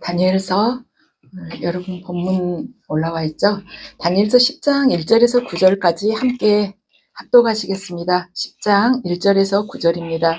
다니엘서 여러분 본문 올라와 있죠? 다니엘서 10장 1절에서 9절까지 함께 합독하시겠습니다. 10장 1절에서 9절입니다.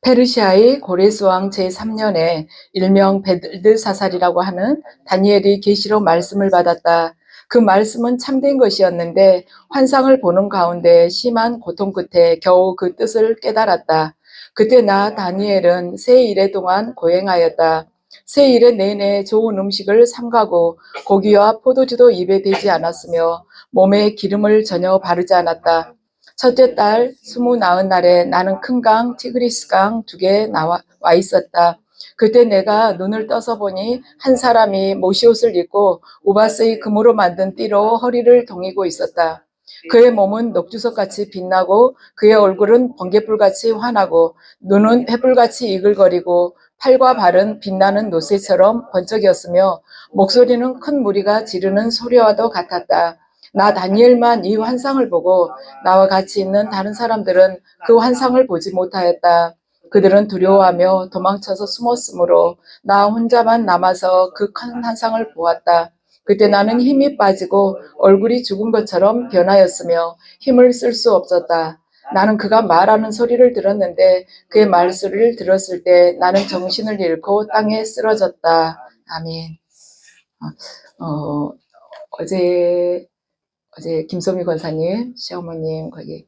페르시아의 고레스 왕 제3년에 일명 벨드사살이라고 하는 다니엘이 계시로 말씀을 받았다. 그 말씀은 참된 것이었는데 환상을 보는 가운데 심한 고통 끝에 겨우 그 뜻을 깨달았다. 그때 나 다니엘은 세 일에 동안 고행하였다. 세 일에 내내 좋은 음식을 삼가고 고기와 포도주도 입에 대지 않았으며 몸에 기름을 전혀 바르지 않았다. 첫째 달 29날에 나는 큰 강 티그리스강 2개 와 있었다. 그때 내가 눈을 떠서 보니 한 사람이 모시옷을 입고 우바스의 금으로 만든 띠로 허리를 동이고 있었다. 그의 몸은 녹주석같이 빛나고 그의 얼굴은 번갯불같이 환하고 눈은 횃불같이 이글거리고 팔과 발은 빛나는 노새처럼 번쩍이었으며 목소리는 큰 무리가 지르는 소리와도 같았다. 나 다니엘만 이 환상을 보고 나와 같이 있는 다른 사람들은 그 환상을 보지 못하였다. 그들은 두려워하며 도망쳐서 숨었으므로 나 혼자만 남아서 그 큰 환상을 보았다. 그때 나는 힘이 빠지고 얼굴이 죽은 것처럼 변하였으며 힘을 쓸 수 없었다. 나는 그가 말하는 소리를 들었는데 그의 말소리를 들었을 때 나는 정신을 잃고 땅에 쓰러졌다. 아멘. 어제 김소미 권사님, 시어머님 거기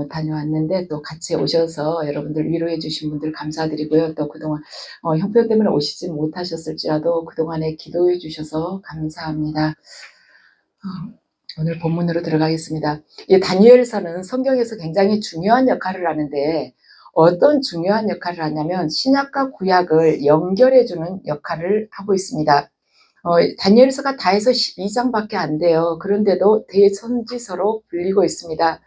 다녀왔는데 또 같이 오셔서 여러분들 위로해 주신 분들 감사드리고요. 또 그동안 형편 때문에 오시지 못하셨을지라도 그동안에 기도해 주셔서 감사합니다. 오늘 본문으로 들어가겠습니다. 이 다니엘서는 성경에서 굉장히 중요한 역할을 하는데 어떤 중요한 역할을 하냐면 신약과 구약을 연결해주는 역할을 하고 있습니다. 다니엘서가 다 해서 12장밖에 안 돼요. 그런데도 대선지서로 불리고 있습니다.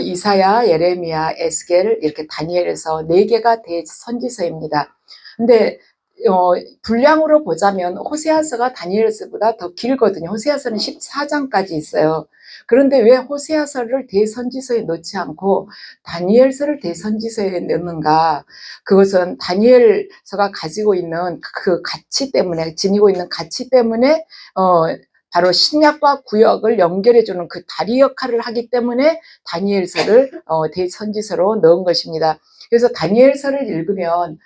이사야, 예레미야, 에스겔 이렇게 다니엘에서 4개가 대선지서입니다. 근데 분량으로 보자면 호세아서가 다니엘서보다 더 길거든요. 호세아서는 14장까지 있어요. 그런데 왜 호세아서를 대선지서에 넣지 않고 다니엘서를 대선지서에 넣는가? 그것은 다니엘서가 가지고 있는 그 가치 때문에, 지니고 있는 가치 때문에 바로 신약과 구약을 연결해주는 그 다리 역할을 하기 때문에 다니엘서를 대선지서로 넣은 것입니다. 그래서 다니엘서를 읽으면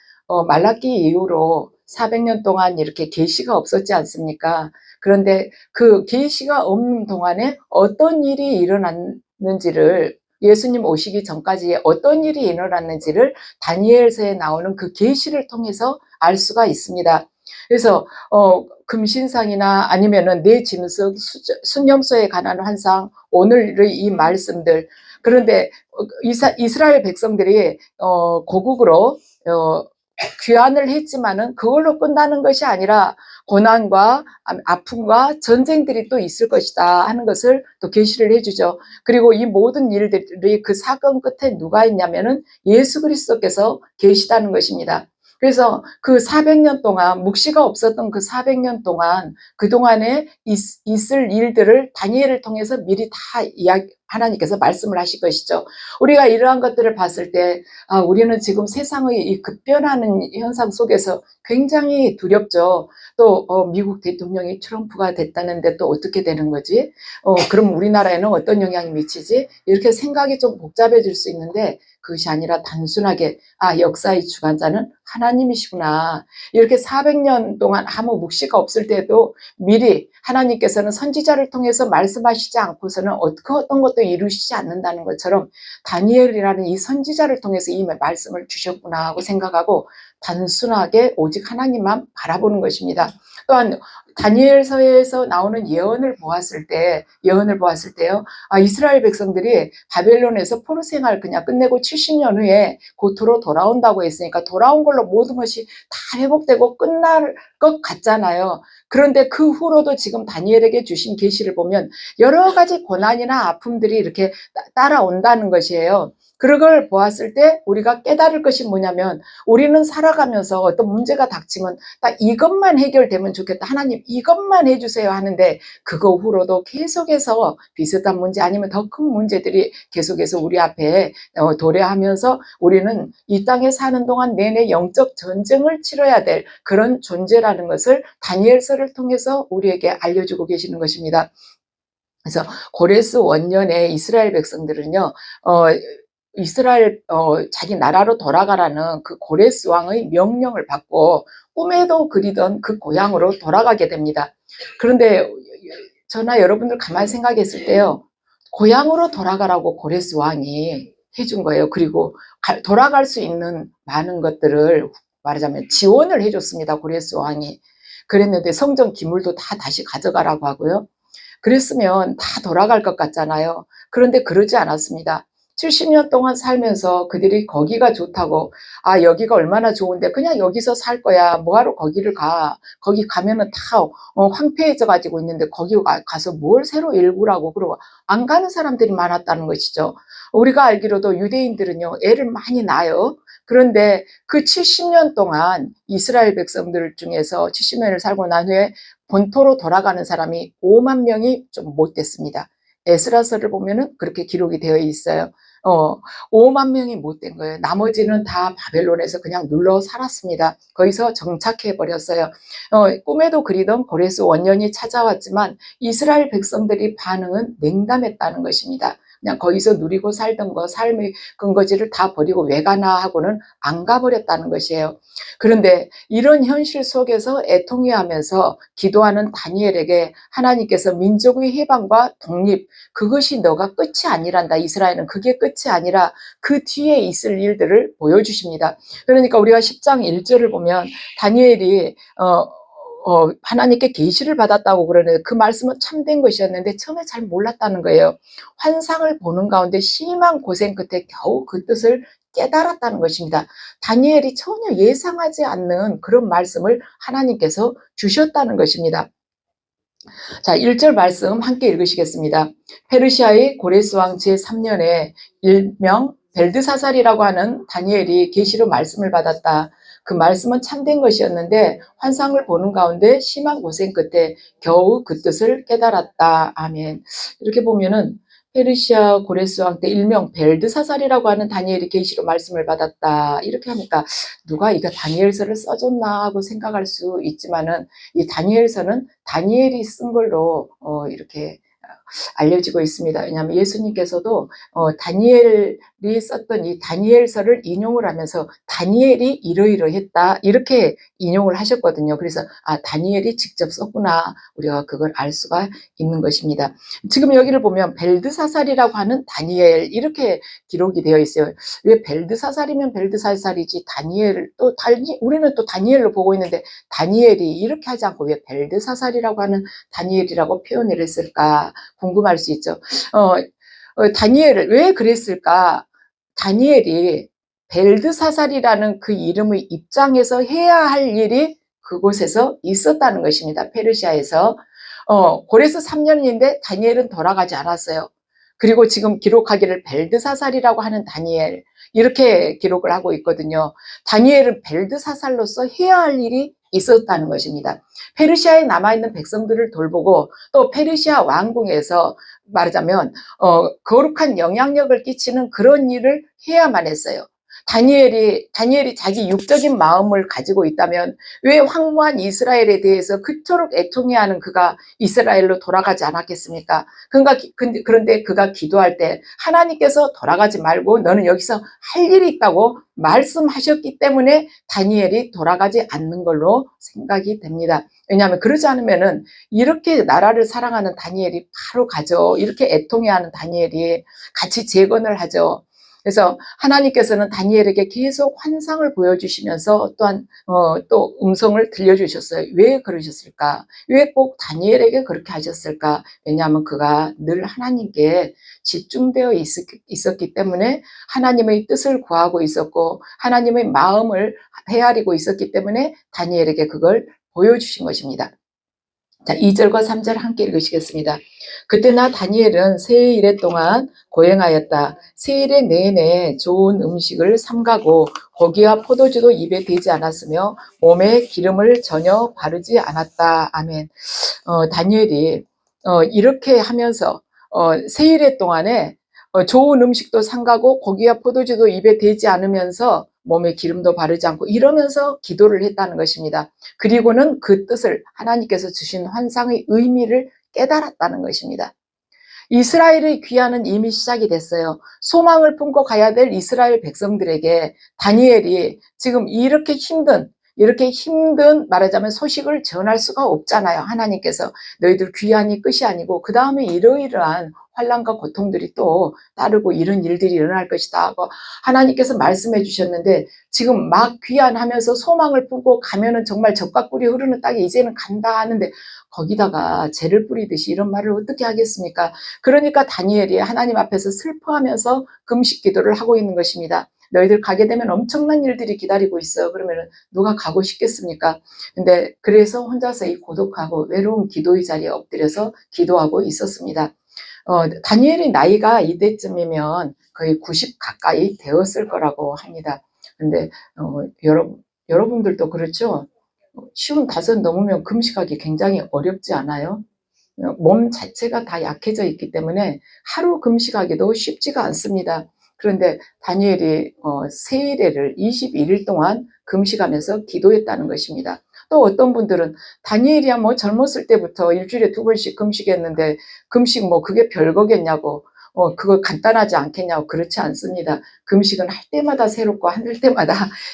말라기 이후로 400년 동안 이렇게 계시가 없었지 않습니까? 그런데 그 계시가 없는 동안에 어떤 일이 일어났는지를 예수님 오시기 전까지 어떤 일이 일어났는지를 다니엘서에 나오는 그 계시를 통해서 알 수가 있습니다. 그래서 금신상이나 아니면은 내 짐승 순념소에 관한 환상, 오늘의 이 말씀들. 그런데 이스라엘 백성들이 고국으로 귀환을 했지만은 그걸로 끝나는 것이 아니라 고난과 아픔과 전쟁들이 또 있을 것이다 하는 것을 또 계시를 해주죠. 그리고 이 모든 일들이 그 사건 끝에 누가 있냐면은 예수 그리스도께서 계시다는 것입니다. 그래서 그 400년 동안 묵시가 없었던 그 400년 동안 그동안에 있을 일들을 다니엘을 통해서 미리 다 하나님께서 말씀을 하실 것이죠. 우리가 이러한 것들을 봤을 때 우리는 지금 세상의 이 급변하는 현상 속에서 굉장히 두렵죠. 또 미국 대통령이 트럼프가 됐다는데 또 어떻게 되는 거지? 그럼 우리나라에는 어떤 영향이 미치지? 이렇게 생각이 좀 복잡해질 수 있는데 그것이 아니라 단순하게 역사의 주관자는 하나님이시구나. 이렇게 400년 동안 아무 묵시가 없을 때도 미리 하나님께서는 선지자를 통해서 말씀하시지 않고서는 어떤 것도 이루시지 않는다는 것처럼 다니엘이라는 이 선지자를 통해서 이 말씀을 주셨구나 하고 생각하고 단순하게 오직 하나님만 바라보는 것입니다. 또한 다니엘서에서 나오는 예언을 보았을 때요. 이스라엘 백성들이 바벨론에서 포로 생활 그냥 끝내고 70년 후에 고토로 돌아온다고 했으니까 돌아온 걸로 모든 것이 다 회복되고 끝날 것 같잖아요. 그런데 그 후로도 지금 다니엘에게 주신 계시를 보면 여러 가지 고난이나 아픔들이 이렇게 따라온다는 것이에요. 그걸 보았을 때 우리가 깨달을 것이 뭐냐면 우리는 살아가면서 어떤 문제가 닥치면 딱 이것만 해결되면 좋겠다. 하나님 하나님 이것만 해주세요 하는데 그거 후로도 계속해서 비슷한 문제 아니면 더 큰 문제들이 계속해서 우리 앞에 도래하면서 우리는 이 땅에 사는 동안 내내 영적 전쟁을 치러야 될 그런 존재라는 것을 다니엘서를 통해서 우리에게 알려주고 계시는 것입니다. 그래서 고레스 원년에 이스라엘 백성들은요, 이스라엘 자기 나라로 돌아가라는 그 고레스 왕의 명령을 받고 꿈에도 그리던 그 고향으로 돌아가게 됩니다. 그런데 저나 여러분들 가만히 생각했을 때요, 고향으로 돌아가라고 고레스 왕이 해준 거예요. 그리고 돌아갈 수 있는 많은 것들을 말하자면 지원을 해줬습니다. 고레스 왕이. 그랬는데 성전 기물도 다 다시 가져가라고 하고요. 그랬으면 다 돌아갈 것 같잖아요. 그런데 그러지 않았습니다. 70년 동안 살면서 그들이 거기가 좋다고, 아, 여기가 얼마나 좋은데 그냥 여기서 살 거야. 뭐하러 거기를 가. 거기 가면은 다 황폐해져 가지고 있는데 거기 가서 뭘 새로 일구라고 그러고 안 가는 사람들이 많았다는 것이죠. 우리가 알기로도 유대인들은요, 애를 많이 낳아요. 그런데 그 70년 동안 이스라엘 백성들 중에서 70년을 살고 난 후에 본토로 돌아가는 사람이 5만 명이 좀 못 됐습니다. 에스라서를 보면은 그렇게 기록이 되어 있어요. 5만 명이 못 된 거예요. 나머지는 다 바벨론에서 그냥 눌러 살았습니다. 거기서 정착해 버렸어요. 꿈에도 그리던 고레스 원년이 찾아왔지만 이스라엘 백성들이 반응은 냉담했다는 것입니다. 그냥 거기서 누리고 살던 거, 삶의 근거지를 다 버리고 왜 가나 하고는 안 가버렸다는 것이에요. 그런데 이런 현실 속에서 애통해하면서 기도하는 다니엘에게 하나님께서 민족의 해방과 독립, 그것이 너가 끝이 아니란다. 이스라엘은 그게 끝이 아니라 그 뒤에 있을 일들을 보여주십니다. 그러니까 우리가 10장 1절을 보면 다니엘이 하나님께 계시를 받았다고 그러는데 그 말씀은 참된 것이었는데 처음에 잘 몰랐다는 거예요. 환상을 보는 가운데 심한 고생 끝에 겨우 그 뜻을 깨달았다는 것입니다. 다니엘이 전혀 예상하지 않는 그런 말씀을 하나님께서 주셨다는 것입니다. 자, 1절 말씀 함께 읽으시겠습니다. 페르시아의 고레스 왕 제3년에 일명 벨드사살이라고 하는 다니엘이 계시로 말씀을 받았다. 그 말씀은 참된 것이었는데 환상을 보는 가운데 심한 고생 끝에 겨우 그 뜻을 깨달았다. 아멘. 이렇게 보면은 페르시아 고레스 왕 때 일명 벨드사살이라고 하는 다니엘이 계시로 말씀을 받았다. 이렇게 하니까 누가 이거 다니엘서를 써줬나 하고 생각할 수 있지만은 이 다니엘서는 다니엘이 쓴 걸로 이렇게 알려지고 있습니다. 왜냐하면 예수님께서도 다니엘이 썼던 이 다니엘서를 인용을 하면서 다니엘이 이러이러했다 이렇게 인용을 하셨거든요. 그래서 다니엘이 직접 썼구나 우리가 그걸 알 수가 있는 것입니다. 지금 여기를 보면 벨드사살이라고 하는 다니엘 이렇게 기록이 되어 있어요. 왜 벨드사살이면 벨드사살이지 우리는 또 다니엘로 보고 있는데 다니엘이 이렇게 하지 않고 왜 벨드사살이라고 하는 다니엘이라고 표현을 했을까 궁금할 수 있죠. 다니엘을 왜 그랬을까? 다니엘이 벨드사살이라는 그 이름의 입장에서 해야 할 일이 그곳에서 있었다는 것입니다. 페르시아에서. 고레스 3년인데 다니엘은 돌아가지 않았어요. 그리고 지금 기록하기를 벨드사살이라고 하는 다니엘 이렇게 기록을 하고 있거든요. 다니엘은 벨드사살로서 해야 할 일이 있었다는 것입니다. 페르시아에 남아있는 백성들을 돌보고 또 페르시아 왕궁에서 말하자면 거룩한 영향력을 끼치는 그런 일을 해야만 했어요. 다니엘이 자기 육적인 마음을 가지고 있다면 왜 황무한 이스라엘에 대해서 그토록 애통해하는 그가 이스라엘로 돌아가지 않았겠습니까? 그런데 그가 기도할 때 하나님께서 돌아가지 말고 너는 여기서 할 일이 있다고 말씀하셨기 때문에 다니엘이 돌아가지 않는 걸로 생각이 됩니다. 왜냐하면 그러지 않으면은 이렇게 나라를 사랑하는 다니엘이 바로 가죠. 이렇게 애통해하는 다니엘이 같이 재건을 하죠. 그래서 하나님께서는 다니엘에게 계속 환상을 보여주시면서 또한 또 음성을 들려주셨어요. 왜 그러셨을까? 왜 꼭 다니엘에게 그렇게 하셨을까? 왜냐하면 그가 늘 하나님께 집중되어 있었기 때문에 하나님의 뜻을 구하고 있었고 하나님의 마음을 헤아리고 있었기 때문에 다니엘에게 그걸 보여주신 것입니다. 자, 2절과 3절 함께 읽으시겠습니다. 그때나 다니엘은 세 일의 동안 고행하였다. 세 일의 내내 좋은 음식을 삼가고 고기와 포도주도 입에 대지 않았으며 몸에 기름을 전혀 바르지 않았다. 아멘. 다니엘이 이렇게 하면서 세 일의 동안에 좋은 음식도 삼가고 고기와 포도주도 입에 대지 않으면서 몸에 기름도 바르지 않고 이러면서 기도를 했다는 것입니다. 그리고는 그 뜻을 하나님께서 주신 환상의 의미를 깨달았다는 것입니다. 이스라엘의 귀환은 이미 시작이 됐어요. 소망을 품고 가야 될 이스라엘 백성들에게 다니엘이 지금 이렇게 힘든 말하자면 소식을 전할 수가 없잖아요. 하나님께서 너희들 귀환이 끝이 아니고 그 다음에 이러이러한 환난과 고통들이 또 따르고 이런 일들이 일어날 것이다 하고 하나님께서 말씀해 주셨는데 지금 막 귀환하면서 소망을 품고 가면은 정말 젖과 꿀이 흐르는 땅에 이제는 간다 하는데 거기다가 재를 뿌리듯이 이런 말을 어떻게 하겠습니까? 그러니까 다니엘이 하나님 앞에서 슬퍼하면서 금식 기도를 하고 있는 것입니다. 너희들 가게 되면 엄청난 일들이 기다리고 있어. 그러면 누가 가고 싶겠습니까? 근데 그래서 혼자서 이 고독하고 외로운 기도의 자리에 엎드려서 기도하고 있었습니다. 다니엘의 나이가 이때쯤이면 거의 90 가까이 되었을 거라고 합니다. 근데 여러분들도 그렇죠? 55 넘으면 금식하기 굉장히 어렵지 않아요? 몸 자체가 다 약해져 있기 때문에 하루 금식하기도 쉽지가 않습니다. 그런데 다니엘이 세일회를 21일 동안 금식하면서 기도했다는 것입니다. 또 어떤 분들은 다니엘이야 뭐 젊었을 때부터 일주일에 2번씩 금식했는데 금식 뭐 그게 별거겠냐고 그거 간단하지 않겠냐고. 그렇지 않습니다. 금식은 할 때마다 새롭고 할 때마다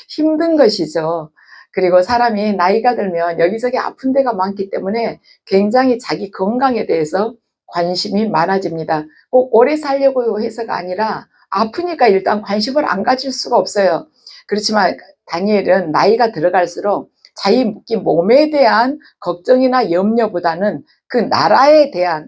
힘든 것이죠. 그리고 사람이 나이가 들면 여기저기 아픈 데가 많기 때문에 굉장히 자기 건강에 대해서 관심이 많아집니다. 꼭 오래 살려고 해서가 아니라 아프니까 일단 관심을 안 가질 수가 없어요. 그렇지만 다니엘은 나이가 들어갈수록 자기 몸에 대한 걱정이나 염려보다는 그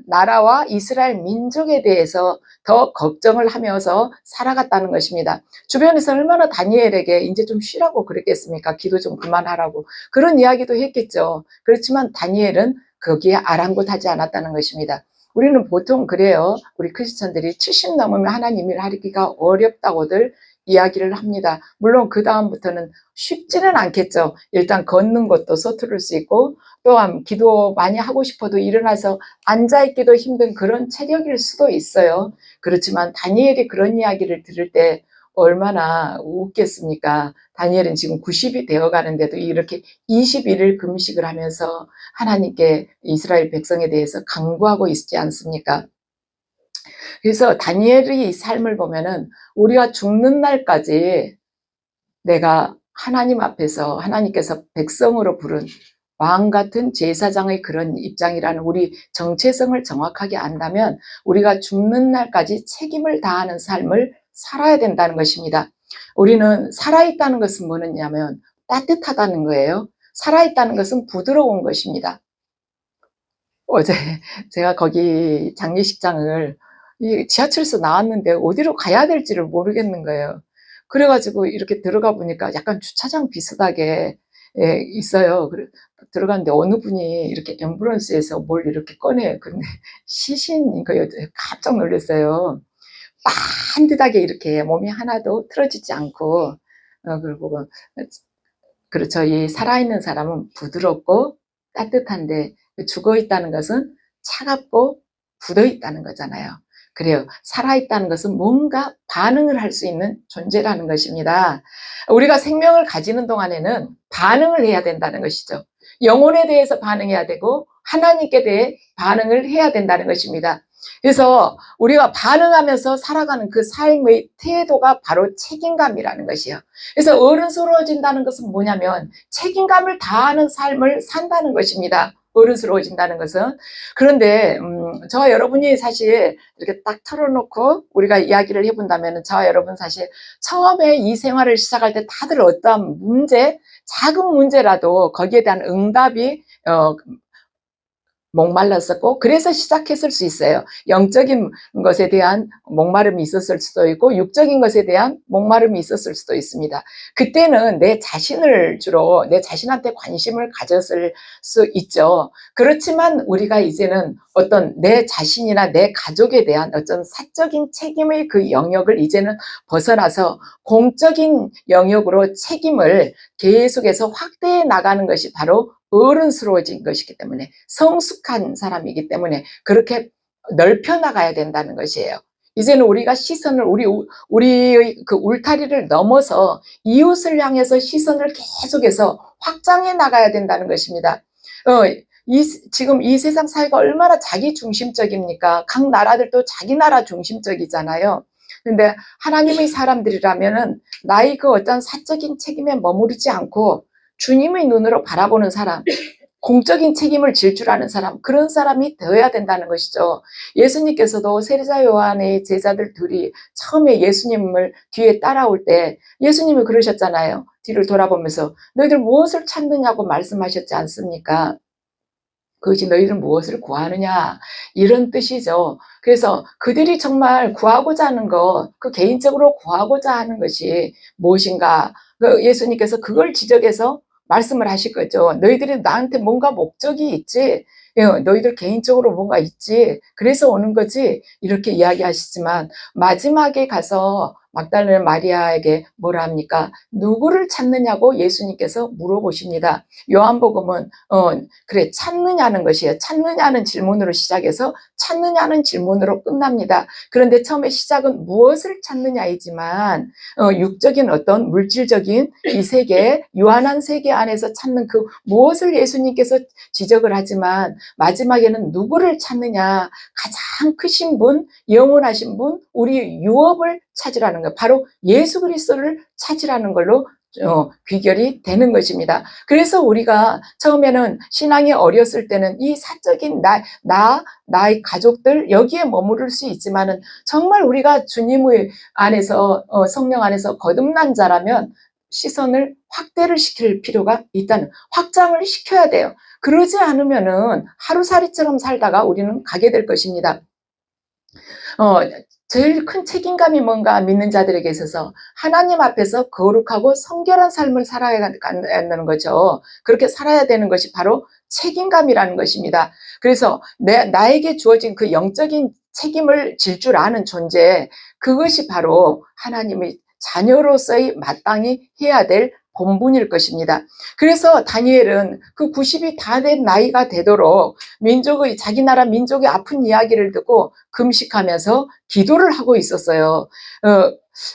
나라와 이스라엘 민족에 대해서 더 걱정을 하면서 살아갔다는 것입니다. 주변에서 얼마나 다니엘에게 이제 좀 쉬라고 그랬겠습니까? 기도 좀 그만하라고. 그런 이야기도 했겠죠. 그렇지만 다니엘은 거기에 아랑곳하지 않았다는 것입니다. 우리는 보통 그래요. 우리 크리스천들이 70 넘으면 하나님 일 하기가 어렵다고들 이야기를 합니다. 물론 그 다음부터는 쉽지는 않겠죠. 일단 걷는 것도 서투를 수 있고 또한 기도 많이 하고 싶어도 일어나서 앉아있기도 힘든 그런 체력일 수도 있어요. 그렇지만 다니엘이 그런 이야기를 들을 때 얼마나 웃겠습니까? 다니엘은 지금 90이 되어 가는데도 이렇게 21일 금식을 하면서 하나님께 이스라엘 백성에 대해서 간구하고 있지 않습니까? 그래서 다니엘의 삶을 보면은 우리가 죽는 날까지 내가 하나님 앞에서 하나님께서 백성으로 부른 왕 같은 제사장의 그런 입장이라는 우리 정체성을 정확하게 안다면 우리가 죽는 날까지 책임을 다하는 삶을 살아야 된다는 것입니다. 우리는 살아있다는 것은 뭐냐면 따뜻하다는 거예요. 살아있다는 것은 부드러운 것입니다. 어제 제가 거기 장례식장을 지하철에서 나왔는데 어디로 가야 될지를 모르겠는 거예요. 그래가지고 이렇게 들어가 보니까 약간 주차장 비슷하게 있어요. 그래 들어갔는데 어느 분이 이렇게 앰뷸런스에서 뭘 이렇게 꺼내요. 근데 시신인 거예요. 깜짝 놀랐어요. 반듯하게 이렇게 몸이 하나도 틀어지지 않고 그리고 그렇죠. 이 살아있는 사람은 부드럽고 따뜻한데 죽어있다는 것은 차갑고 굳어있다는 거잖아요. 그래요. 살아있다는 것은 뭔가 반응을 할 수 있는 존재라는 것입니다. 우리가 생명을 가지는 동안에는 반응을 해야 된다는 것이죠. 영혼에 대해서 반응해야 되고 하나님께 대해 반응을 해야 된다는 것입니다. 그래서 우리가 반응하면서 살아가는 그 삶의 태도가 바로 책임감이라는 것이에요. 그래서 어른스러워진다는 것은 뭐냐면 책임감을 다하는 삶을 산다는 것입니다. 어른스러워진다는 것은. 그런데 저와 여러분이 사실 이렇게 딱 털어놓고 우리가 이야기를 해본다면 저와 여러분 사실 처음에 이 생활을 시작할 때 다들 어떤 문제, 작은 문제라도 거기에 대한 응답이 목말랐었고, 그래서 시작했을 수 있어요. 영적인 것에 대한 목마름이 있었을 수도 있고 육적인 것에 대한 목마름이 있었을 수도 있습니다. 그때는 내 자신을 주로 내 자신한테 관심을 가졌을 수 있죠. 그렇지만 우리가 이제는 어떤 내 자신이나 내 가족에 대한 어떤 사적인 책임의 그 영역을 이제는 벗어나서 공적인 영역으로 책임을 계속해서 확대해 나가는 것이 바로 어른스러워진 것이기 때문에, 성숙한 사람이기 때문에 그렇게 넓혀 나가야 된다는 것이에요. 이제는 우리가 시선을 우리의 그 울타리를 넘어서 이웃을 향해서 시선을 계속해서 확장해 나가야 된다는 것입니다. 지금 이 세상 사회가 얼마나 자기 중심적입니까? 각 나라들도 자기 나라 중심적이잖아요. 근데 하나님의 사람들이라면은 나의 그 어떤 사적인 책임에 머무르지 않고 주님의 눈으로 바라보는 사람, 공적인 책임을 질 줄 아는 사람, 그런 사람이 되어야 된다는 것이죠. 예수님께서도 세리자 요한의 제자들 둘이 처음에 예수님을 뒤에 따라올 때 예수님이 그러셨잖아요. 뒤를 돌아보면서 너희들 무엇을 찾느냐고 말씀하셨지 않습니까? 그것이 너희들 무엇을 구하느냐, 이런 뜻이죠. 그래서 그들이 정말 구하고자 하는 것, 그 개인적으로 구하고자 하는 것이 무엇인가, 예수님께서 그걸 지적해서 말씀을 하실 거죠. 너희들이 나한테 뭔가 목적이 있지, 너희들 개인적으로 뭔가 있지, 그래서 오는 거지, 이렇게 이야기하시지만 마지막에 가서 막달라 마리아에게 뭐라 합니까? 누구를 찾느냐고 예수님께서 물어보십니다. 요한복음은 그래, 찾느냐는 것이에요. 찾느냐는 질문으로 시작해서 찾느냐는 질문으로 끝납니다. 그런데 처음에 시작은 무엇을 찾느냐이지만 육적인 어떤 물질적인 이 세계, 유한한 세계 안에서 찾는 그 무엇을 예수님께서 지적을 하지만 마지막에는 누구를 찾느냐, 가장 크신 분, 영원하신 분, 우리 유업을 찾으라는 거, 바로 예수 그리스도를 찾으라는 걸로 귀결이 되는 것입니다. 그래서 우리가 처음에는 신앙이 어렸을 때는 이 사적인 나의 가족들 여기에 머무를 수 있지만은 정말 우리가 주님의 안에서 성령 안에서 거듭난 자라면 시선을 확대를 시킬 필요가 있다는, 확장을 시켜야 돼요. 그러지 않으면은 하루살이처럼 살다가 우리는 가게 될 것입니다. 제일 큰 책임감이 뭔가 믿는 자들에게 있어서 하나님 앞에서 거룩하고 성결한 삶을 살아야 한다는 거죠. 그렇게 살아야 되는 것이 바로 책임감이라는 것입니다. 그래서 나에게 주어진 그 영적인 책임을 질 줄 아는 존재, 그것이 바로 하나님의 자녀로서의 마땅히 해야 될 본분일 것입니다. 그래서 다니엘은 그 90이 다 된 나이가 되도록 자기 나라 민족의 아픈 이야기를 듣고 금식하면서 기도를 하고 있었어요.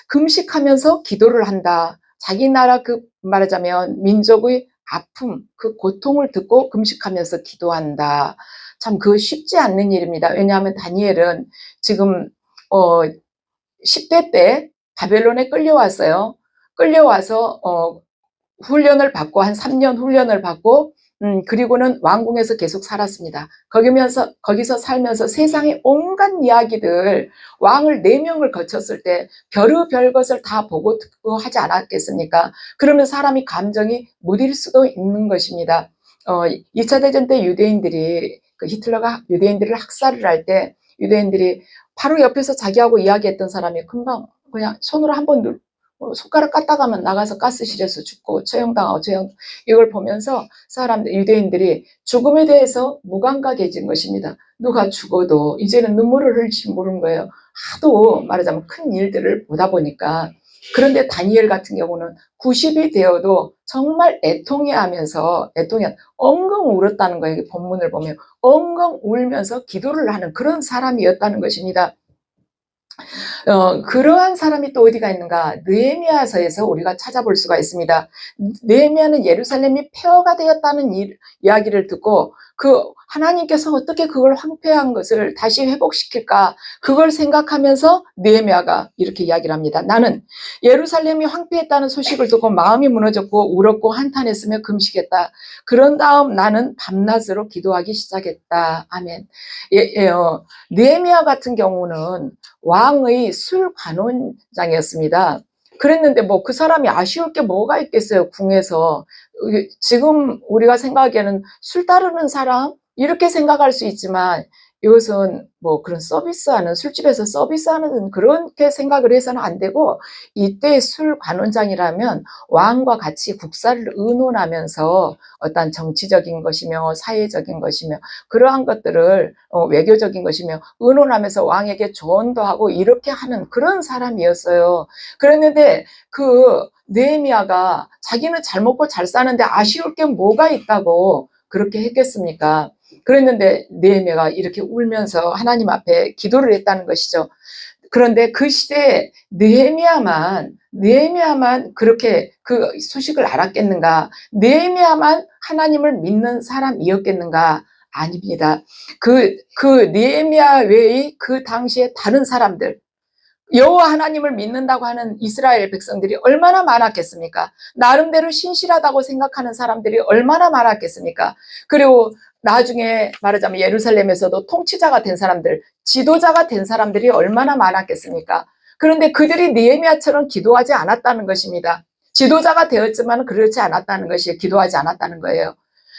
금식하면서 기도를 한다. 자기 나라 말하자면 민족의 아픔, 그 고통을 듣고 금식하면서 기도한다. 참 그 쉽지 않는 일입니다. 왜냐하면 다니엘은 지금 10대 때 바벨론에 끌려왔어요. 끌려와서 훈련을 받고 한 3년 훈련을 받고 그리고는 왕궁에서 계속 살았습니다. 거기서 살면서 세상의 온갖 이야기들, 왕을 4명을 거쳤을 때 별의별 것을 다 보고 듣고 하지 않았겠습니까? 그러면 사람이 감정이 무딜 수도 있는 것입니다. 2차 대전 때 유대인들이 히틀러가 유대인들을 학살을 할 때 유대인들이 바로 옆에서 자기하고 이야기했던 사람이 금방 그냥 손으로 한번 손가락 까딱하면 나가서 가스실에서 죽고 처형당하고 이걸 보면서 유대인들이 죽음에 대해서 무감각해진 것입니다. 누가 죽어도 이제는 눈물을 흘리지 모르는 거예요. 하도 말하자면 큰 일들을 보다 보니까. 그런데 다니엘 같은 경우는 90이 되어도 정말 애통해하면서 엉엉 울었다는 거예요. 본문을 보면 엉엉 울면서 기도를 하는 그런 사람이었다는 것입니다. 그러한 사람이 또 어디가 있는가? 느헤미야서에서 우리가 찾아볼 수가 있습니다. 느헤미야는 예루살렘이 폐허가 되었다는 이야기를 듣고 하나님께서 어떻게 그걸 황폐한 것을 다시 회복시킬까? 그걸 생각하면서 느헤미야가 이렇게 이야기를 합니다. 나는 예루살렘이 황폐했다는 소식을 듣고 마음이 무너졌고 울었고 한탄했으며 금식했다. 그런 다음 나는 밤낮으로 기도하기 시작했다. 아멘. 느헤미야 같은 경우는 왕의 술 관원장이었습니다. 그랬는데 그 사람이 아쉬울 게 뭐가 있겠어요, 궁에서. 지금 우리가 생각하기에는 술 따르는 사람, 이렇게 생각할 수 있지만 이것은 뭐 그런 서비스하는 술집에서 서비스하는 그렇게 생각을 해서는 안 되고 이때 술 관원장이라면 왕과 같이 국사를 의논하면서 어떤 정치적인 것이며 사회적인 것이며 그러한 것들을 외교적인 것이며 의논하면서 왕에게 조언도 하고 이렇게 하는 그런 사람이었어요. 그랬는데 그 느헤미야가 자기는 잘 먹고 잘 사는데 아쉬울 게 뭐가 있다고 그렇게 했겠습니까? 그랬는데 느헤미야가 이렇게 울면서 하나님 앞에 기도를 했다는 것이죠. 그런데 그 시대에 느헤미야만 그렇게 그 소식을 알았겠는가? 느헤미야만 하나님을 믿는 사람이었겠는가? 아닙니다. 그 느헤미야 외의 그 당시에 다른 사람들, 여호와 하나님을 믿는다고 하는 이스라엘 백성들이 얼마나 많았겠습니까? 나름대로 신실하다고 생각하는 사람들이 얼마나 많았겠습니까? 그리고 나중에 말하자면 예루살렘에서도 통치자가 된 사람들, 지도자가 된 사람들이 얼마나 많았겠습니까? 그런데 그들이 느헤미야처럼 기도하지 않았다는 것입니다. 지도자가 되었지만 그렇지 않았다는 것이 기도하지 않았다는 거예요.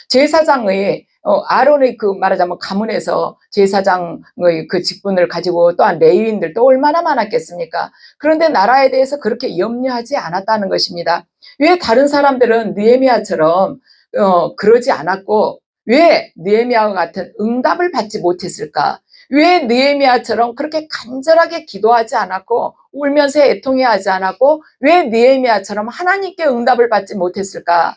제사장의 아론의 그 말하자면 가문에서 제사장의 그 직분을 가지고 또한 레위인들도 얼마나 많았겠습니까? 그런데 나라에 대해서 그렇게 염려하지 않았다는 것입니다. 왜 다른 사람들은 느헤미야처럼 그러지 않았고 왜 느헤미야와 같은 응답을 받지 못했을까? 왜 느헤미야처럼 그렇게 간절하게 기도하지 않았고 울면서 애통해하지 않았고 왜 느헤미야처럼 하나님께 응답을 받지 못했을까?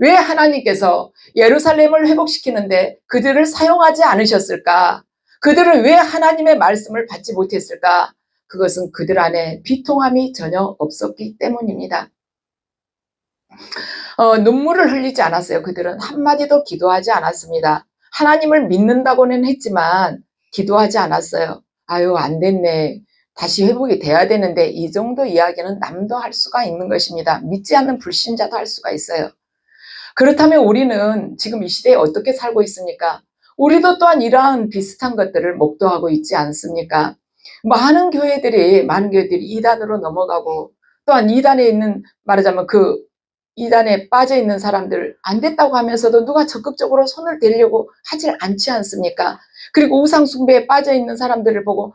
왜 하나님께서 예루살렘을 회복시키는데 그들을 사용하지 않으셨을까? 그들은 왜 하나님의 말씀을 받지 못했을까? 그것은 그들 안에 비통함이 전혀 없었기 때문입니다. 눈물을 흘리지 않았어요. 그들은 한마디도 기도하지 않았습니다. 하나님을 믿는다고는 했지만 기도하지 않았어요. 아유, 안 됐네. 다시 회복이 돼야 되는데 이 정도 이야기는 남도 할 수가 있는 것입니다. 믿지 않는 불신자도 할 수가 있어요. 그렇다면 우리는 지금 이 시대에 어떻게 살고 있습니까? 우리도 또한 이러한 비슷한 것들을 목도하고 있지 않습니까? 많은 교회들이 이단으로 넘어가고 또한 이단에 있는 말하자면 그 이단에 빠져 있는 사람들 안 됐다고 하면서도 누가 적극적으로 손을 대려고 하질 않지 않습니까? 그리고 우상 숭배에 빠져 있는 사람들을 보고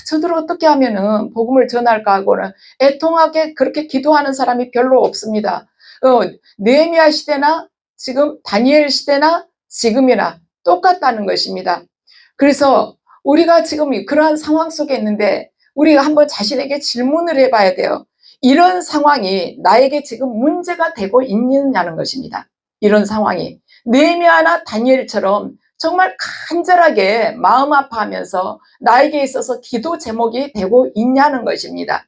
저들 어떻게 하면은 복음을 전할까 하고는 애통하게 그렇게 기도하는 사람이 별로 없습니다. 느헤미야 시대나 지금 다니엘 시대나 지금이나 똑같다는 것입니다. 그래서 우리가 지금 그러한 상황 속에 있는데 우리가 한번 자신에게 질문을 해봐야 돼요. 이런 상황이 나에게 지금 문제가 되고 있느냐는 것입니다. 이런 상황이 느헤미야나 다니엘처럼 정말 간절하게 마음 아파하면서 나에게 있어서 기도 제목이 되고 있냐는 것입니다.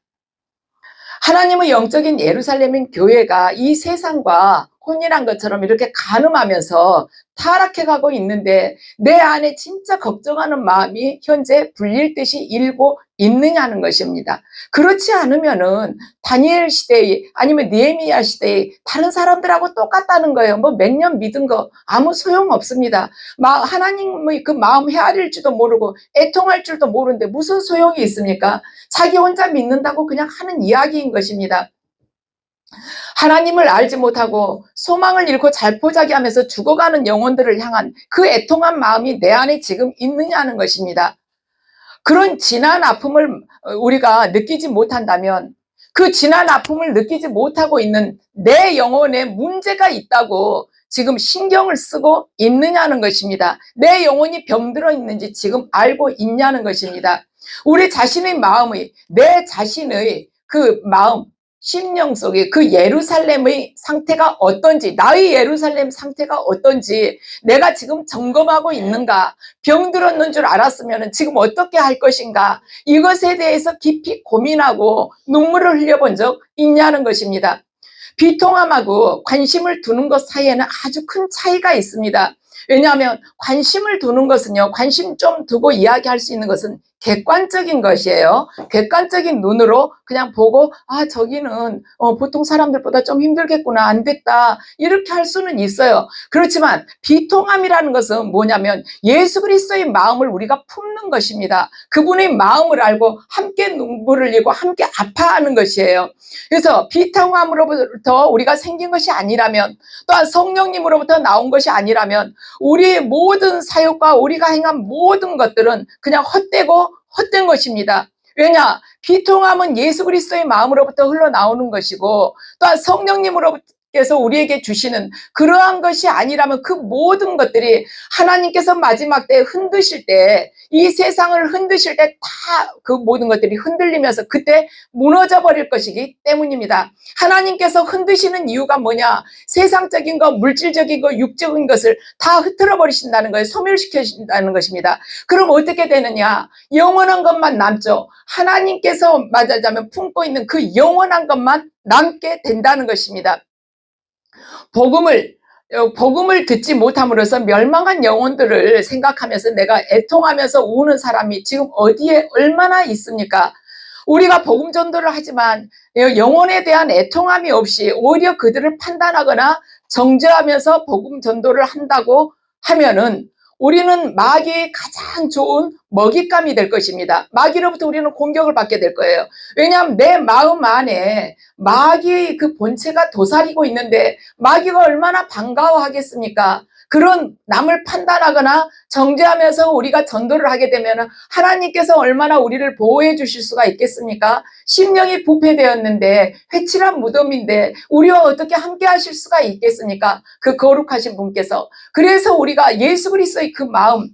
하나님의 영적인 예루살렘인 교회가 이 세상과 혼인한 것처럼 이렇게 간음하면서 타락해가고 있는데 내 안에 진짜 걱정하는 마음이 현재 불릴 듯이 일고 있느냐는 것입니다. 그렇지 않으면은 다니엘 시대의 아니면 느헤미야 시대의 다른 사람들하고 똑같다는 거예요. 뭐 몇 년 믿은 거 아무 소용 없습니다. 하나님의 그 마음 헤아릴지도 모르고 애통할 줄도 모르는데 무슨 소용이 있습니까? 자기 혼자 믿는다고 그냥 하는 이야기인 것입니다. 하나님을 알지 못하고 소망을 잃고 잘포자기하면서 죽어가는 영혼들을 향한 그 애통한 마음이 내 안에 지금 있느냐는 것입니다. 그런 진한 아픔을 우리가 느끼지 못한다면 그 진한 아픔을 느끼지 못하고 있는 내 영혼에 문제가 있다고 지금 신경을 쓰고 있느냐는 것입니다. 내 영혼이 병들어 있는지 지금 알고 있냐는 것입니다. 우리 자신의 마음의 내 자신의 그 마음 심령 속에 그 예루살렘의 상태가 어떤지 나의 예루살렘 상태가 어떤지 내가 지금 점검하고 있는가 병들었는 줄 알았으면 지금 어떻게 할 것인가 이것에 대해서 깊이 고민하고 눈물을 흘려본 적 있냐는 것입니다. 비통함하고 관심을 두는 것 사이에는 아주 큰 차이가 있습니다. 왜냐하면 관심을 두는 것은요 관심 좀 두고 이야기할 수 있는 것은 객관적인 것이에요. 객관적인 눈으로 그냥 보고 저기는 보통 사람들보다 좀 힘들겠구나, 안 됐다, 이렇게 할 수는 있어요. 그렇지만 비통함이라는 것은 뭐냐면 예수 그리스도의 마음을 우리가 품는 것입니다. 그분의 마음을 알고 함께 눈물을 흘리고 함께 아파하는 것이에요. 그래서 비통함으로부터 우리가 생긴 것이 아니라면, 또한 성령님으로부터 나온 것이 아니라면 우리의 모든 사역과 우리가 행한 모든 것들은 그냥 헛된 것입니다. 왜냐? 비통함은 예수 그리스도의 마음으로부터 흘러나오는 것이고, 또한 성령님으로부터 우리에게 주시는 그러한 것이 아니라면 그 모든 것들이 하나님께서 마지막 때에 흔드실 때, 이 세상을 흔드실 때 다 그 모든 것들이 흔들리면서 그때 무너져 버릴 것이기 때문입니다. 하나님께서 흔드시는 이유가 뭐냐? 세상적인 것, 물질적인 것, 육적인 것을 다 흩어져 버리신다는 거예요. 소멸시켜신다는 것입니다. 그럼 어떻게 되느냐? 영원한 것만 남죠. 하나님께서 말하자면 품고 있는 그 영원한 것만 남게 된다는 것입니다. 복음을 듣지 못함으로써 멸망한 영혼들을 생각하면서 내가 애통하면서 우는 사람이 지금 어디에 얼마나 있습니까? 우리가 복음 전도를 하지만 영혼에 대한 애통함이 없이 오히려 그들을 판단하거나 정죄하면서 복음 전도를 한다고 하면은 우리는 마귀의 가장 좋은 먹잇감이 될 것입니다. 마귀로부터 우리는 공격을 받게 될 거예요. 왜냐하면 내 마음 안에 마귀의 그 본체가 도사리고 있는데 마귀가 얼마나 반가워하겠습니까? 그런 남을 판단하거나 정죄하면서 우리가 전도를 하게 되면 하나님께서 얼마나 우리를 보호해 주실 수가 있겠습니까? 심령이 부패되었는데, 회칠한 무덤인데 우리와 어떻게 함께 하실 수가 있겠습니까? 그 거룩하신 분께서. 그래서 우리가 예수 그리스도의 그 마음,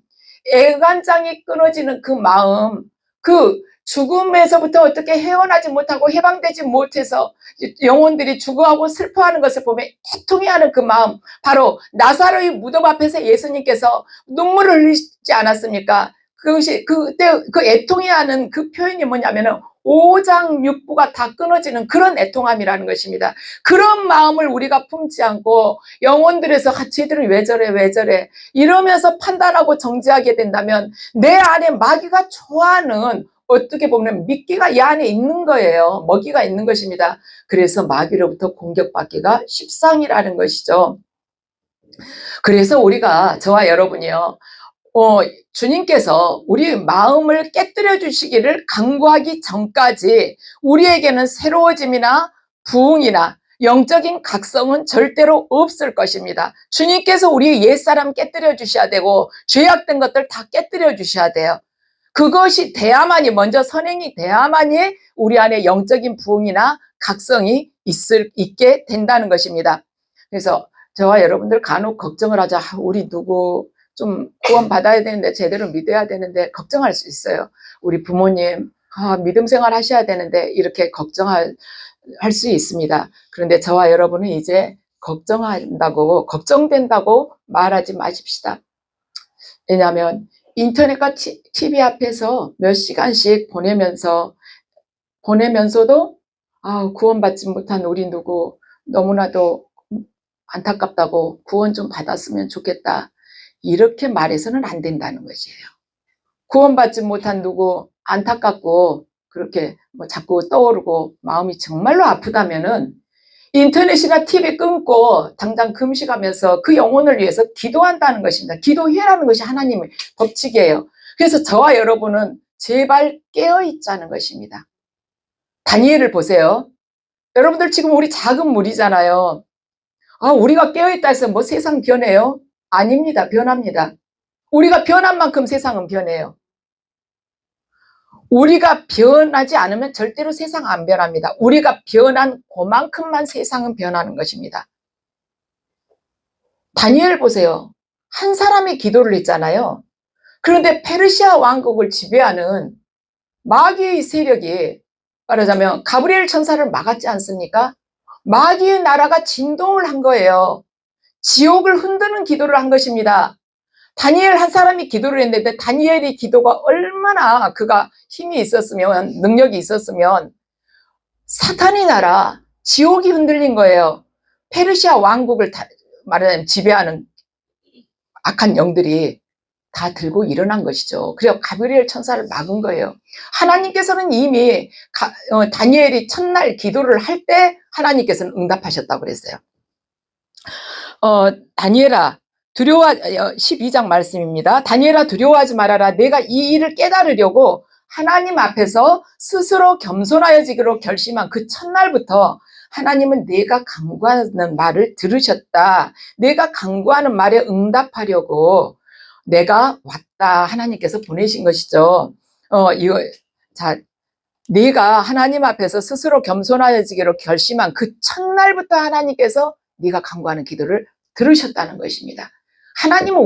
애간장이 끊어지는 그 마음, 그 죽음에서부터 어떻게 헤어나지 못하고 해방되지 못해서 영혼들이 죽어하고 슬퍼하는 것을 보면 애통해하는 그 마음, 바로 나사로의 무덤 앞에서 예수님께서 눈물을 흘리지 않았습니까? 그것이 그때 그 애통해하는 그 표현이 뭐냐면은 오장육부가 다 끊어지는 그런 애통함이라는 것입니다. 그런 마음을 우리가 품지 않고 영혼들에서 쟤들은 왜 저래 이러면서 판단하고 정죄하게 된다면 내 안에 마귀가 좋아하는, 어떻게 보면 미끼가 이 안에 있는 거예요. 먹이가 있는 것입니다. 그래서 마귀로부터 공격받기가 십상이라는 것이죠. 그래서 우리가, 저와 여러분이요, 주님께서 우리 마음을 깨뜨려 주시기를 간구하기 전까지 우리에게는 새로워짐이나 부흥이나 영적인 각성은 절대로 없을 것입니다. 주님께서 우리 옛사람 깨뜨려 주셔야 되고 죄악된 것들 다 깨뜨려 주셔야 돼요. 그것이 돼야만이, 먼저 선행이 돼야만이 우리 안에 영적인 부흥이나 각성이 있게 된다는 것입니다. 그래서 저와 여러분들 간혹 걱정을 하자. 우리 누구 좀 구원 받아야 되는데, 제대로 믿어야 되는데 걱정할 수 있어요. 우리 부모님 믿음 생활 하셔야 되는데 이렇게 걱정할 수 있습니다. 그런데 저와 여러분은 이제 걱정된다고 말하지 마십시다. 왜냐하면 인터넷과 TV 앞에서 몇 시간씩 보내면서도 구원받지 못한 우리 누구 너무나도 안타깝다고, 구원 좀 받았으면 좋겠다, 이렇게 말해서는 안 된다는 것이에요. 구원받지 못한 누구 안타깝고 그렇게 자꾸 떠오르고 마음이 정말로 아프다면은 인터넷이나 TV 끊고 당장 금식하면서 그 영혼을 위해서 기도한다는 것입니다. 기도해라는 것이 하나님의 법칙이에요. 그래서 저와 여러분은 제발 깨어있자는 것입니다. 다니엘을 보세요. 여러분들 지금 우리 작은 무리잖아요. 우리가 깨어있다 해서 세상 변해요? 아닙니다. 변합니다. 우리가 변한 만큼 세상은 변해요. 우리가 변하지 않으면 절대로 세상 안 변합니다. 우리가 변한 그만큼만 세상은 변하는 것입니다. 다니엘 보세요. 한 사람이 기도를 했잖아요. 그런데 페르시아 왕국을 지배하는 마귀의 세력이, 말하자면 가브리엘 천사를 막았지 않습니까? 마귀의 나라가 진동을 한 거예요. 지옥을 흔드는 기도를 한 것입니다. 다니엘 한 사람이 기도를 했는데, 다니엘의 기도가 얼마나 그가 힘이 있었으면, 능력이 있었으면 사탄의 나라, 지옥이 흔들린 거예요. 페르시아 왕국을 말하자면 지배하는 악한 영들이. 다 들고 일어난 것이죠. 그래서 가브리엘 천사를 막은 거예요. 하나님께서는 이미 다니엘이 첫날 기도를 할 때 하나님께서는 응답하셨다고 그랬어요. 다니엘아 두려워 12장 말씀입니다. 다니엘아 두려워하지 말아라. 내가 이 일을 깨달으려고 하나님 앞에서 스스로 겸손하여지기로 결심한 그 첫날부터 하나님은 내가 간구하는 말을 들으셨다. 내가 간구하는 말에 응답하려고 내가 왔다. 하나님께서 보내신 것이죠. 이거 자 네가 하나님 앞에서 스스로 겸손하여지기로 결심한 그 첫날부터 하나님께서 네가 간구하는 기도를 들으셨다는 것입니다. 하나님은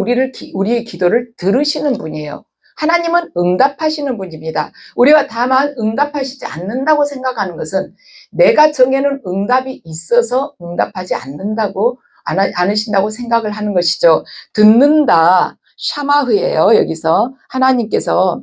우리의 기도를 들으시는 분이에요. 하나님은 응답하시는 분입니다. 우리가 다만 응답하시지 않는다고 생각하는 것은 내가 정해놓은 응답이 있어서 응답하지 않으신다고 생각을 하는 것이죠. 듣는다, 샤마흐예요. 여기서 하나님께서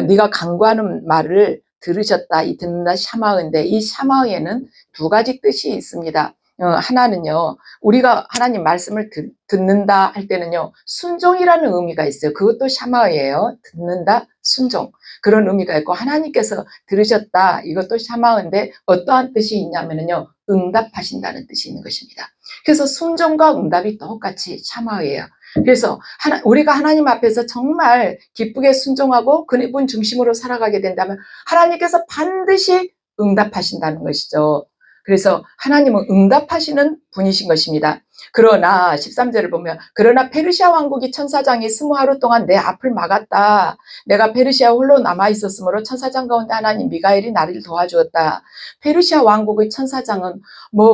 네가 간구하는 말을 들으셨다. 이 듣는다 샤마흐인데 이 샤마흐에는 두 가지 뜻이 있습니다. 하나는요, 우리가 하나님 말씀을 듣는다 할 때는요, 순종이라는 의미가 있어요. 그것도 샤마흐예요. 듣는다, 순종. 그런 의미가 있고, 하나님께서 들으셨다. 이것도 샤마흐인데, 어떠한 뜻이 있냐면요, 응답하신다는 뜻이 있는 것입니다. 그래서 순종과 응답이 똑같이 샤마흐예요. 그래서 우리가 하나님 앞에서 정말 기쁘게 순종하고 그분 중심으로 살아가게 된다면 하나님께서 반드시 응답하신다는 것이죠. 그래서 하나님은 응답하시는 분이신 것입니다. 그러나 13절을 보면 그러나 페르시아 왕국이 천사장이 20하루 동안 내 앞을 막았다. 내가 페르시아 홀로 남아있었으므로 천사장 가운데 하나님 미가엘이 나를 도와주었다. 페르시아 왕국의 천사장은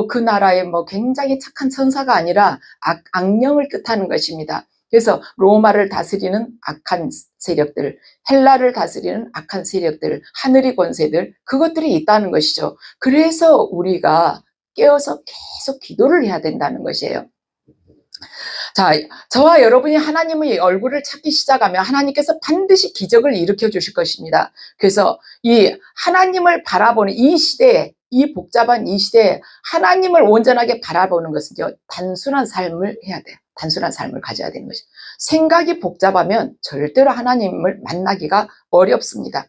그 나라의 굉장히 착한 천사가 아니라 악령을 뜻하는 것입니다. 그래서 로마를 다스리는 악한 세력들, 헬라를 다스리는 악한 세력들, 하늘의 권세들, 그것들이 있다는 것이죠. 그래서 우리가 깨어서 계속 기도를 해야 된다는 것이에요. 자, 저와 여러분이 하나님의 얼굴을 찾기 시작하면 하나님께서 반드시 기적을 일으켜 주실 것입니다. 그래서 이 하나님을 바라보는 이 시대에, 이 복잡한 이 시대에 하나님을 온전하게 바라보는 것은요, 단순한 삶을 해야 돼요. 단순한 삶을 가져야 되는 것이죠. 생각이 복잡하면 절대로 하나님을 만나기가 어렵습니다.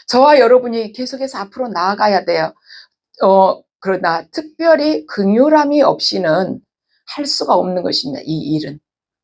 저와 여러분이 계속해서 앞으로 나아가야 돼요. 그러나 특별히 긍휼함이 없이는 할 수가 없는 것입니다. 이 일은.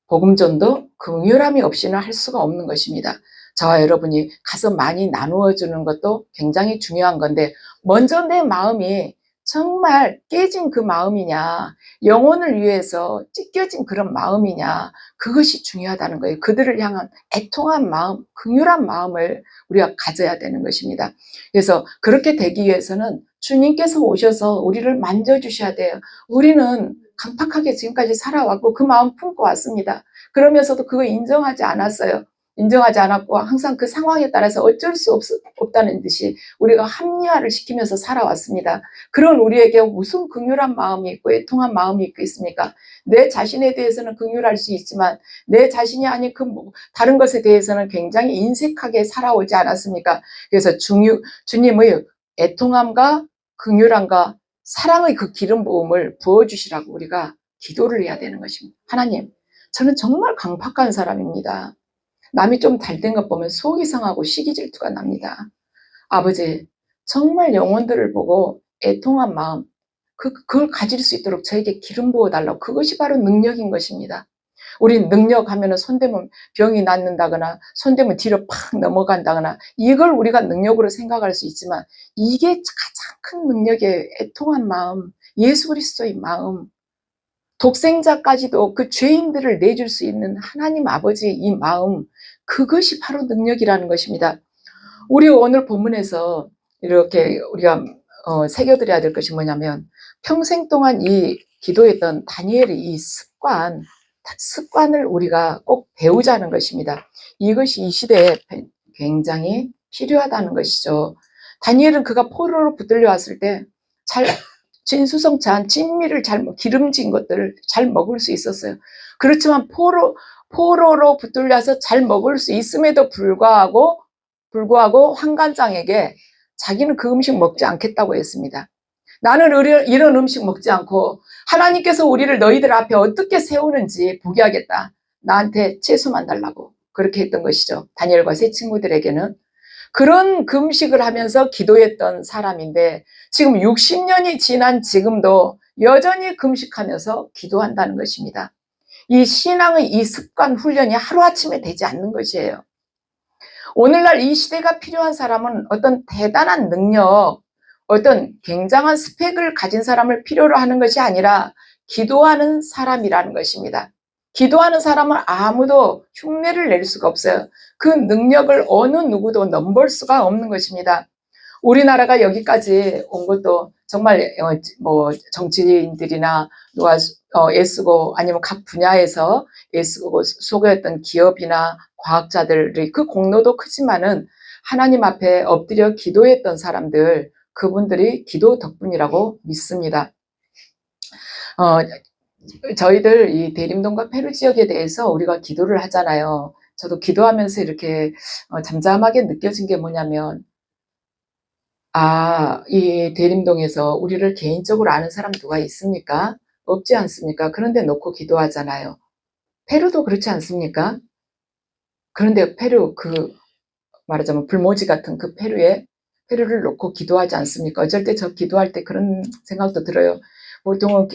복음전도 긍휼함이 없이는 할 수가 없는 것입니다. 저와 여러분이 가서 많이 나누어 주는 것도 굉장히 중요한 건데 먼저 내 마음이 정말 깨진 그 마음이냐, 영혼을 위해서 찢겨진 그런 마음이냐, 그것이 중요하다는 거예요. 그들을 향한 애통한 마음, 긍휼한 마음을 우리가 가져야 되는 것입니다. 그래서 그렇게 되기 위해서는 주님께서 오셔서 우리를 만져주셔야 돼요. 우리는 강팍하게 지금까지 살아왔고 그 마음 품고 왔습니다. 그러면서도 그거 인정하지 않았어요. 인정하지 않았고 항상 그 상황에 따라서 어쩔 수 없다는 듯이 우리가 합리화를 시키면서 살아왔습니다. 그런 우리에게 무슨 긍휼한 마음이 있고 애통한 마음이 있겠습니까? 내 자신에 대해서는 긍휼할 수 있지만 내 자신이 아닌 다른 것에 대해서는 굉장히 인색하게 살아오지 않았습니까? 그래서 주님의 애통함과 긍휼함과 사랑의 그 기름 부음을 부어주시라고 우리가 기도를 해야 되는 것입니다. 하나님, 저는 정말 강팍한 사람입니다. 남이 좀 잘된 것 보면 속이 상하고 시기 질투가 납니다. 아버지, 정말 영혼들을 보고 애통한 마음, 그걸 가질 수 있도록 저에게 기름 부어달라고. 그것이 바로 능력인 것입니다. 우리 능력하면은 손대면 병이 낫는다거나 손대면 뒤로 팍 넘어간다거나 이걸 우리가 능력으로 생각할 수 있지만 이게 가장 큰 능력의 애통한 마음, 예수 그리스도의 마음, 독생자까지도 그 죄인들을 내줄 수 있는 하나님 아버지의 이 마음, 그것이 바로 능력이라는 것입니다. 우리 오늘 본문에서 이렇게 우리가 새겨드려야 될 것이 뭐냐면 평생 동안 이 기도했던 다니엘의 이 습관을 우리가 꼭 배우자는 것입니다. 이것이 이 시대에 굉장히 필요하다는 것이죠. 다니엘은 그가 포로로 붙들려 왔을 때 진수성찬, 진미를 기름진 것들을 잘 먹을 수 있었어요. 그렇지만 포로로 붙들려서 잘 먹을 수 있음에도 불구하고 환관장에게 자기는 그 음식 먹지 않겠다고 했습니다. 나는 이런 음식 먹지 않고 하나님께서 우리를 너희들 앞에 어떻게 세우는지 보게 하겠다. 나한테 채소만 달라고. 그렇게 했던 것이죠. 다니엘과 세 친구들에게는. 그런 금식을 하면서 기도했던 사람인데 지금 60년이 지난 지금도 여전히 금식하면서 기도한다는 것입니다. 이 신앙의 이 습관 훈련이 하루아침에 되지 않는 것이에요. 오늘날 이 시대가 필요한 사람은 어떤 대단한 능력, 어떤 굉장한 스펙을 가진 사람을 필요로 하는 것이 아니라 기도하는 사람이라는 것입니다. 기도하는 사람은 아무도 흉내를 낼 수가 없어요. 그 능력을 어느 누구도 넘볼 수가 없는 것입니다. 우리나라가 여기까지 온 것도 정말 뭐 정치인들이나 누가 애쓰고 아니면 각 분야에서 애쓰고 소개했던 기업이나 과학자들의 그 공로도 크지만은 하나님 앞에 엎드려 기도했던 사람들, 그분들이 기도 덕분이라고 믿습니다. 저희들 이 대림동과 페루 지역에 대해서 우리가 기도를 하잖아요. 저도 기도하면서 이렇게 잠잠하게 느껴진 게 뭐냐면, 이 대림동에서 우리를 개인적으로 아는 사람 누가 있습니까? 없지 않습니까? 그런데 놓고 기도하잖아요. 페루도 그렇지 않습니까? 그런데 페루, 말하자면 불모지 같은 그 페루를 놓고 기도하지 않습니까? 어쩔 때 저 기도할 때 그런 생각도 들어요. 보통은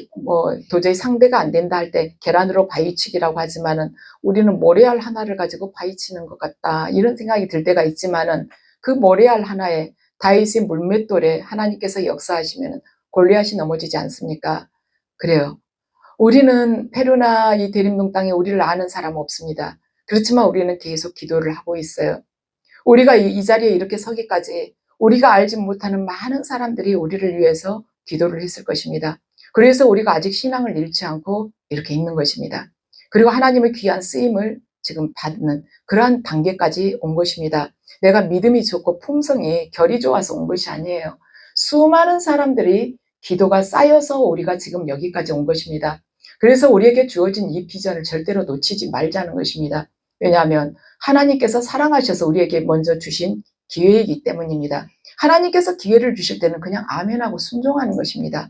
도저히 상대가 안 된다 할 때 계란으로 바위치기라고 하지만은 우리는 모래알 하나를 가지고 바위치는 것 같다. 이런 생각이 들 때가 있지만은 그 모래알 하나에 다윗의 물맷돌에 하나님께서 역사하시면 골리앗이 넘어지지 않습니까? 그래요. 우리는 페루나 이 대림동 땅에 우리를 아는 사람 없습니다. 그렇지만 우리는 계속 기도를 하고 있어요. 우리가 이 자리에 이렇게 서기까지 우리가 알지 못하는 많은 사람들이 우리를 위해서 기도를 했을 것입니다. 그래서 우리가 아직 신앙을 잃지 않고 이렇게 있는 것입니다. 그리고 하나님의 귀한 쓰임을 지금 받는 그러한 단계까지 온 것입니다. 내가 믿음이 좋고 품성이 결이 좋아서 온 것이 아니에요. 수많은 사람들이 기도가 쌓여서 우리가 지금 여기까지 온 것입니다. 그래서 우리에게 주어진 이 비전을 절대로 놓치지 말자는 것입니다. 왜냐하면 하나님께서 사랑하셔서 우리에게 먼저 주신 기회이기 때문입니다. 하나님께서 기회를 주실 때는 그냥 아멘하고 순종하는 것입니다.